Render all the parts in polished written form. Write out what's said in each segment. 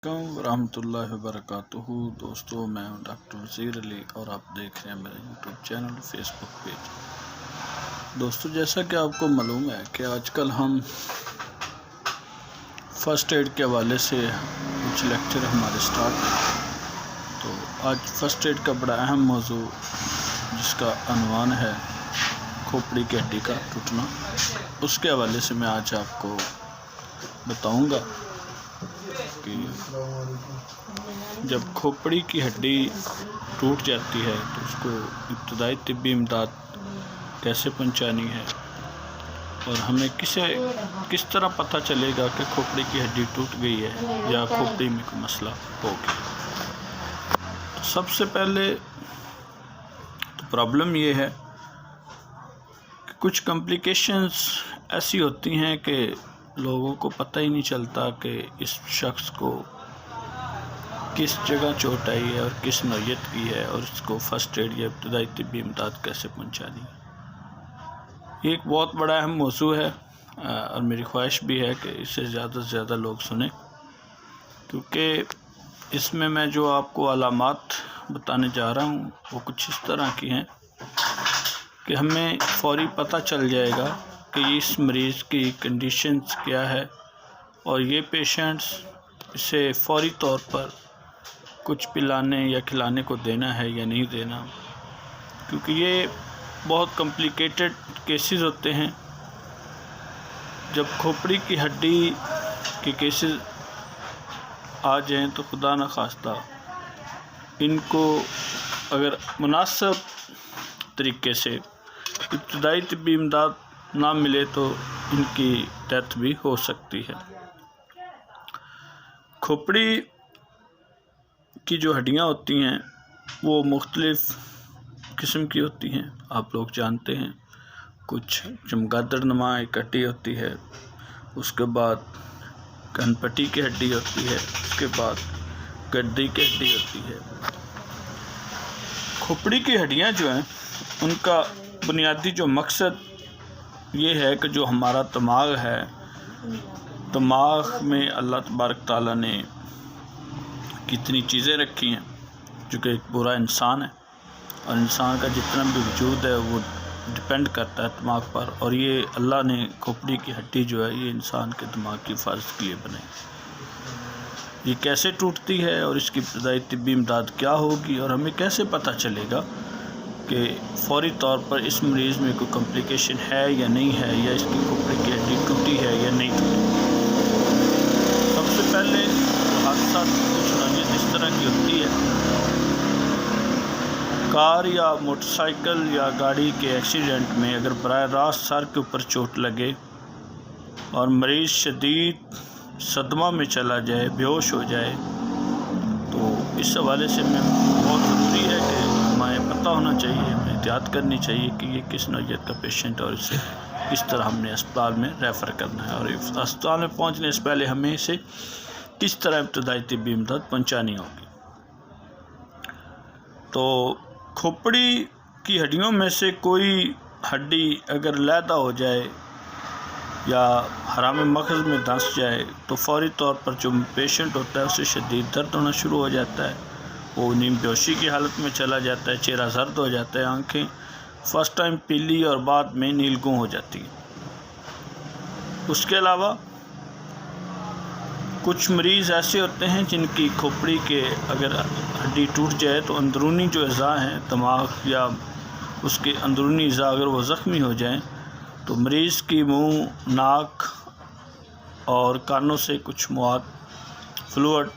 ورحمۃ اللہ وبرکاتہ۔ دوستوں، میں ہوں ڈاکٹر وزیر علی اور آپ دیکھ رہے ہیں میرا یوٹیوب چینل، فیس بک پیج۔ دوستوں، جیسا کہ آپ کو معلوم ہے کہ آج کل ہم فرسٹ ایڈ کے حوالے سے کچھ لیکچر ہمارے سٹارٹ ہیں، تو آج فرسٹ ایڈ کا بڑا اہم موضوع جس کا عنوان ہے کھوپڑی کی ہڈی کا ٹوٹنا، اس کے حوالے سے میں آج آپ کو بتاؤں گا کہ جب کھوپڑی کی ہڈی ٹوٹ جاتی ہے تو اس کو ابتدائی طبی امداد کیسے پہنچانی ہے اور ہمیں کس طرح پتہ چلے گا کہ کھوپڑی کی ہڈی ٹوٹ گئی ہے یا کھوپڑی میں کوئی مسئلہ ہو گیا۔ تو سب سے پہلے تو پرابلم یہ ہے کہ کچھ کمپلیکیشنز ایسی ہوتی ہیں کہ لوگوں کو پتہ ہی نہیں چلتا کہ اس شخص کو کس جگہ چوٹ آئی ہے اور کس نوعیت کی ہے اور اس کو فرسٹ ایڈ یا ابتدائی طبی امداد کیسے پہنچانی ہے۔ یہ ایک بہت بڑا اہم موضوع ہے اور میری خواہش بھی ہے کہ اسے زیادہ سے زیادہ لوگ سنیں، کیونکہ اس میں جو آپ کو علامات بتانے جا رہا ہوں وہ کچھ اس طرح کی ہیں کہ ہمیں فوری پتہ چل جائے گا کہ اس مریض کی کنڈیشنز کیا ہے اور یہ پیشنٹس اسے فوری طور پر کچھ پلانے یا کھلانے کو دینا ہے یا نہیں دینا، کیونکہ یہ بہت کمپلیکیٹڈ کیسز ہوتے ہیں۔ جب کھوپڑی کی ہڈی کے کیسز آ جائیں تو خدا نخواستہ ان کو اگر مناسب طریقے سے ابتدائی طبی امداد نہ ملے تو ان کی ڈیتھ بھی ہو سکتی ہے۔ کھوپڑی کی جو ہڈیاں ہوتی ہیں وہ مختلف قسم کی ہوتی ہیں، آپ لوگ جانتے ہیں۔ کچھ چمگادڑ نما ایک ہڈی ہوتی ہے، اس کے بعد کن پٹی کی ہڈی ہوتی ہے، اس کے بعد گردی کی ہڈی ہوتی ہے۔ کھوپڑی کی ہڈیاں جو ہیں ان کا بنیادی جو مقصد یہ ہے کہ جو ہمارا دماغ ہے، دماغ میں اللہ تبارک تعالیٰ نے کتنی چیزیں رکھی ہیں، جو کہ ایک پورا انسان ہے اور انسان کا جتنا بھی وجود ہے وہ ڈپینڈ کرتا ہے دماغ پر، اور یہ اللہ نے کھوپڑی کی ہڈی جو ہے یہ انسان کے دماغ کی حفاظت کے لیے بنائی۔ یہ کیسے ٹوٹتی ہے اور اس کی ابتدائی طبی امداد کیا ہوگی اور ہمیں کیسے پتہ چلے گا کہ فوری طور پر اس مریض میں کوئی کمپلیکیشن ہے یا نہیں ہے، یا اس کی کھوپڑی کی ہڈی ٹوٹی ہے یا نہیں ٹوٹی۔ سب سے پہلے حادثات کچھ نوعیت اس طرح کی ہوتی ہے، کار یا موٹر سائیکل یا گاڑی کے ایکسیڈنٹ میں اگر براہ راست سر کے اوپر چوٹ لگے اور مریض شدید صدمہ میں چلا جائے، بے ہوش ہو جائے، تو اس حوالے سے میں بہت ضروری ہے کہ ہمیں پتہ ہونا چاہیے، ہمیں احتیاط کرنی چاہیے کہ یہ کس نوعیت کا پیشنٹ ہے اور اسے کس طرح ہم نے اسپتال میں ریفر کرنا ہے، اور اسپتال میں پہنچنے سے پہلے ہمیں اسے کس طرح ابتدائی طبی امداد پہنچانی ہوگی۔ تو کھوپڑی کی ہڈیوں میں سے کوئی ہڈی اگر علیحدہ ہو جائے یا حرام مغز میں دھنس جائے تو فوری طور پر جو پیشنٹ ہوتا ہے اسے شدید درد ہونا شروع ہو جاتا ہے، وہ نیم بیہوشی کی حالت میں چلا جاتا ہے، چہرہ زرد ہو جاتا ہے، آنکھیں فرسٹ ٹائم پیلی اور بعد میں نیلگوں ہو جاتی ہیں۔ اس کے علاوہ کچھ مریض ایسے ہوتے ہیں جن کی کھوپڑی کے اگر ہڈی ٹوٹ جائے تو اندرونی جو اعضاء ہیں، دماغ یا اس کے اندرونی اعضاء اگر وہ زخمی ہو جائیں تو مریض کی منہ، ناک اور کانوں سے کچھ مواد، فلوئڈ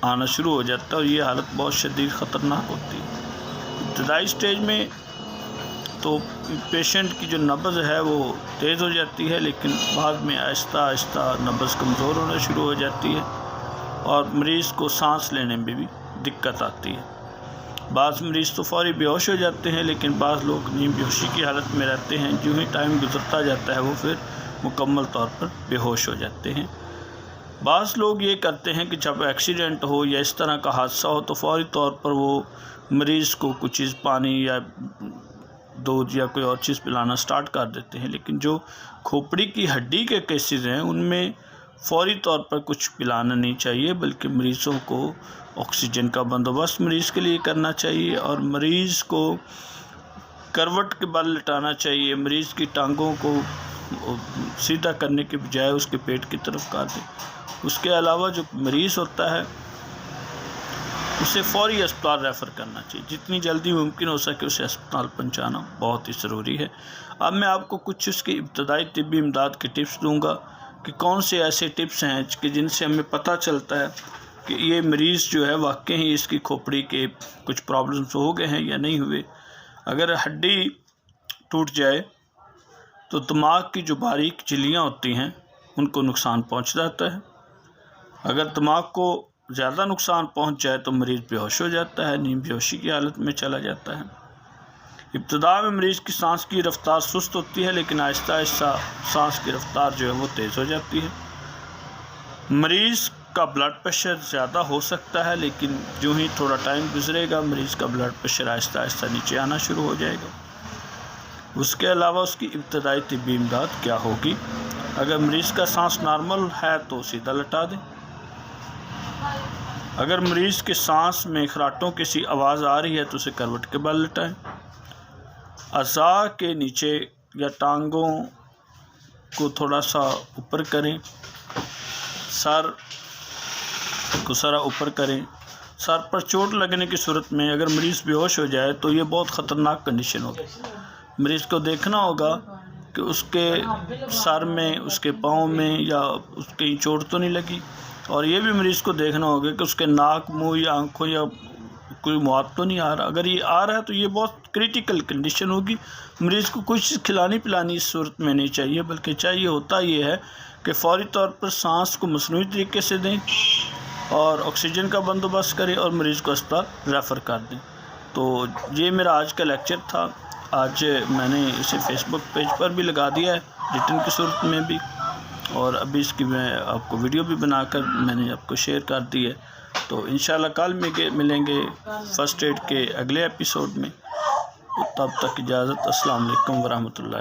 آنا شروع ہو جاتا ہے اور یہ حالت بہت شدید خطرناک ہوتی ہے۔ ابتدائی سٹیج میں تو پیشنٹ کی جو نبض ہے وہ تیز ہو جاتی ہے، لیکن بعد میں آہستہ آہستہ نبض کمزور ہونا شروع ہو جاتی ہے اور مریض کو سانس لینے میں بھی دقت آتی ہے۔ بعض مریض تو فوری بے ہوش ہو جاتے ہیں، لیکن بعض لوگ نیم بیہوشی کی حالت میں رہتے ہیں، جو ہی ٹائم گزرتا جاتا ہے وہ پھر مکمل طور پر بے ہوش ہو جاتے ہیں۔ بعض لوگ یہ کرتے ہیں کہ جب ایکسیڈنٹ ہو یا اس طرح کا حادثہ ہو تو فوری طور پر وہ مریض کو کچھ چیز، پانی یا دودھ یا کوئی اور چیز پلانا سٹارٹ کر دیتے ہیں، لیکن جو کھوپڑی کی ہڈی کے کیسز ہیں ان میں فوری طور پر کچھ پلانا نہیں چاہیے، بلکہ مریضوں کو آکسیجن کا بندوبست مریض کے لیے کرنا چاہیے، اور مریض کو کروٹ کے بل لٹانا چاہیے۔ مریض کی ٹانگوں کو سیدھا کرنے کے بجائے اس کے پیٹ کی طرف کر دیں۔ اس کے علاوہ جو مریض ہوتا ہے اسے فوری اسپتال ریفر کرنا چاہیے، جتنی جلدی ممکن ہو سکے اسے اسپتال پہنچانا بہت ہی ضروری ہے۔ اب میں آپ کو کچھ اس کی ابتدائی طبی امداد کے ٹپس دوں گا کہ کون سے ایسے ٹپس ہیں کہ جن سے ہمیں پتہ چلتا ہے کہ یہ مریض جو ہے واقعی اس کی کھوپڑی کے کچھ پرابلمس ہو گئے ہیں یا نہیں ہوئے۔ اگر ہڈی ٹوٹ جائے تو دماغ کی جو باریک جھلیاں ہوتی ہیں ان کو نقصان پہنچ جاتا ہے۔ اگر دماغ کو زیادہ نقصان پہنچ جائے تو مریض بے ہوش ہو جاتا ہے، نیم بے ہوشی کی حالت میں چلا جاتا ہے۔ ابتدا میں مریض کی سانس کی رفتار سست ہوتی ہے، لیکن آہستہ آہستہ سانس کی رفتار جو ہے وہ تیز ہو جاتی ہے۔ مریض کا بلڈ پریشر زیادہ ہو سکتا ہے، لیکن جو ہی تھوڑا ٹائم گزرے گا مریض کا بلڈ پریشر آہستہ آہستہ نیچے آنا شروع ہو جائے گا۔ اس کے علاوہ اس کی ابتدائی طبی امداد کیا ہوگی؟ اگر مریض کا سانس نارمل ہے تو سیدھا لٹا دیں۔ اگر مریض کے سانس میں خراٹوں کی سی آواز آ رہی ہے تو اسے کروٹ کے بل لٹائیں۔ اعضاء کے نیچے یا ٹانگوں کو تھوڑا سا اوپر کریں، سر کو ذرا اوپر کریں۔ سر پر چوٹ لگنے کی صورت میں اگر مریض بے ہوش ہو جائے تو یہ بہت خطرناک کنڈیشن ہوگی۔ مریض کو دیکھنا ہوگا کہ اس کے سر میں، اس کے پاؤں میں یا اس کہیں چوٹ تو نہیں لگی، اور یہ بھی مریض کو دیکھنا ہوگا کہ اس کے ناک، منہ یا آنکھوں یا کوئی مواد تو نہیں آ رہا۔ اگر یہ آ رہا ہے تو یہ بہت کریٹیکل کنڈیشن ہوگی۔ مریض کو کوئی چیز کھلانی پلانی اس صورت میں نہیں چاہیے، بلکہ چاہیے ہوتا یہ ہے کہ فوری طور پر سانس کو مصنوعی طریقے سے دیں اور آکسیجن کا بندوبست کریں اور مریض کو اسپتال ریفر کر دیں۔ تو یہ میرا آج کا لیکچر تھا۔ آج میں نے اسے فیس بک پیج پر بھی لگا دیا ہے، ریٹن کی صورت میں بھی، اور ابھی اس کی میں آپ کو ویڈیو بھی بنا کر میں نے آپ کو شیئر کر دی ہے۔ تو انشاءاللہ کل ملیں گے فرسٹ ایڈ کے اگلے ایپیسوڈ میں۔ تب تک اجازت۔ السلام علیکم ورحمۃ اللہ۔